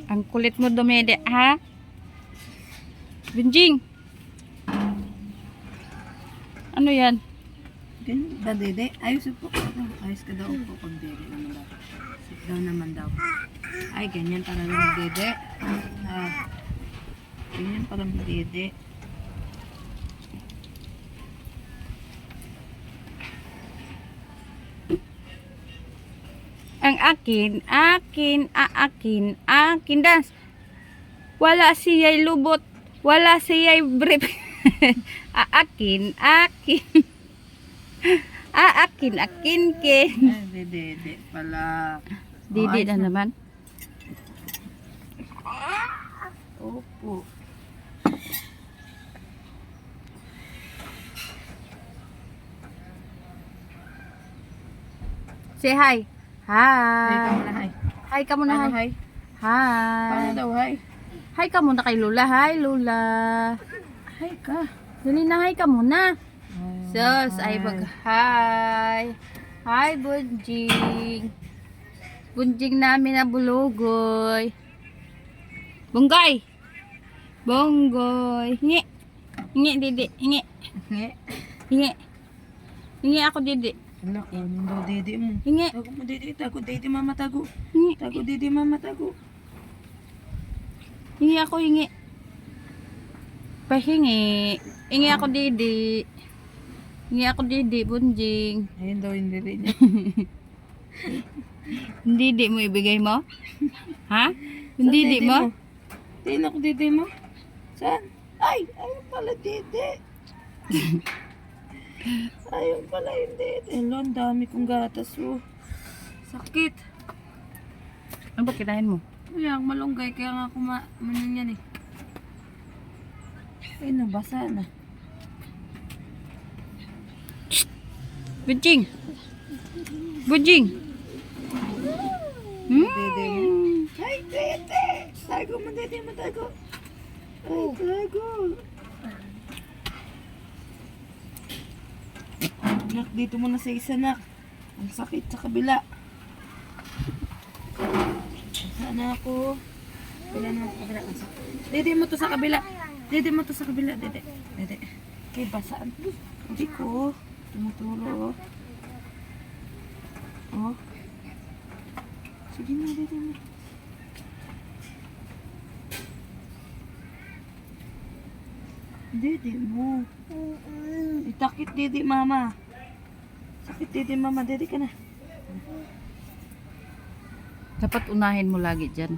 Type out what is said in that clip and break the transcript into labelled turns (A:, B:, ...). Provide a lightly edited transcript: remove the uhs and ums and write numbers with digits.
A: Ang kulit mo dumede, ha? Bunjing. Ano yan?
B: Ganyan ba, Dede? Ayos po. Ayos ka daw po pag Dede naman daw. Sit down naman daw. Ay, ganyan talaga ng Dede. Ganyan pala ng Dede.
A: Ang akin das. Wala siya'y lubot, wala siya'y brief. Akin. Akin kin.
B: Ay, Dede pala.
A: Didi
B: ayos
A: na naman.
B: Opo.
A: Say hi.
B: Hi ka
A: Hi.
B: muna, hi.
A: Hi ka muna,
B: Paano,
A: hi.
B: hi? Paano
A: Hi.
B: daw, hi?
A: Hi ka muna kay Lola. Hi, Lola.
B: Hi ka.
A: Dali na, hi ka muna.
B: Oh,
A: Sus, ay
B: hi.
A: hi. Hi, Bunjing. Bunjing namin na bulugoy. Bunggay. Bonggoy. Hingi. Hingi, Didi. Hingi.
B: Nge.
A: Hingi. Hingi ako, Didi.
B: Ano, kunin daw Dede mo.
A: Hingi.
B: Tago mo Dede, tago Dede mama, tago.
A: Hingi.
B: Tago Dede mama, tago.
A: Hingi ako, hingi. Pahingi. Hingi ako, Didi. Hingi ako, Didi. Bunjing.
B: Ayun daw yung Dede niya.
A: Hindi di mo ibigay mo? Ha? Hindi di mo?
B: Tingnan ko Dede mo. Saan? Ay, ayun pala Dede. Ayun pala yung Dede. Hello, ang dami kong gatas oh. Sakit.
A: Ano ba kinain mo?
B: Kaya malunggay, kaya nga ako manan yan eh. Ay, nabasa na.
A: Bunjing! Bunjing!
B: Dede mo. Ay, Dede! Tago mo, Dede mo, tago. Ay, tago. Nak, dito mo na sa isa, nak. Ang sakit sa kabila. Sana ako. Kabila na sa kabila. Ang sakit. Dede mo to sa kabila. Dede mo to sa kabila, Dede. Dede. Kay basaan. Hindi ko. Tumuturo, oh. Oh. Sige na, Dede mo. Dede mo. Itakit, Dede, mama. Sakit, Dede, mama. Dede ka na.
A: Dapat unahin mo lagi dyan.